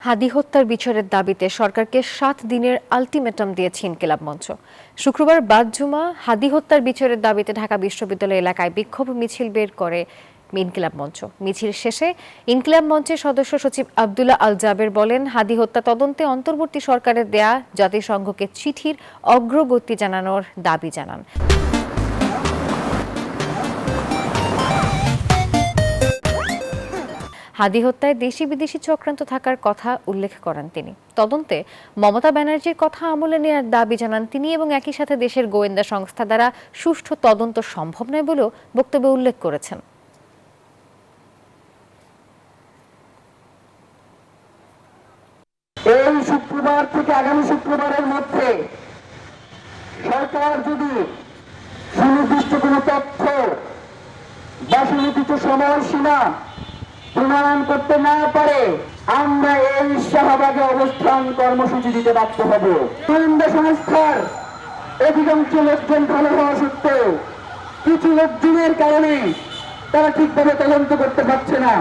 হাদি হত্যার বিচারের দাবিতে সরকারকে ৭ দিনের আলটিমেটাম দিয়েছে ইনকিলাব মঞ্চ। শুক্রবার বাদ-জুমা হাদি হত্যার বিচারের দাবিতে ঢাকা বিশ্ববিদ্যালয় এলাকায় বিক্ষোভ মিছিল বের করে ইনকিলাব মঞ্চ। মিছিল শেষে ইনকিলাব মঞ্চের সদস্য সচিব আব্দুল্লাহ আল জাবের বলেন, হাদি হত্যা তদন্তে অন্তর্বর্তী সরকারের দেয়া জাতিসংঘকে চিঠির অগ্রগতি জানানোর দাবি জানান। হাদি হত্যায় দেশি বিদেশি চক্রান্ত থাকার কথা উল্লেখ করেন তিনি। তদন্তে মমতা ব্যানার্জির কথা আমলে নেওয়ার দাবি জানান তিনি এবং একই সাথে দেশের গোয়েন্দা সংস্থা দ্বারা সুষ্ঠু তদন্ত সম্ভব নয় বলেও বক্তব্যে উল্লেখ করেছেন। এই শুক্রবার থেকে আগামী শুক্রবারের মধ্যে সরকার যদি সুনির্দিষ্ট কোন তথ্য বা সুনির্দিষ্ট সময়সীমা প্রণয়ন করতে না পারে, আমরা এই শাহবাগে অবস্থান কর্মসূচি দিতে বাধ্য হব। গোয়েন্দা সংস্থার অধিকাংশ লোকজন ভালো হওয়া সত্ত্বেও কিছু লোকজনের কারণে তারা ঠিকভাবে তদন্ত করতে পারছে না।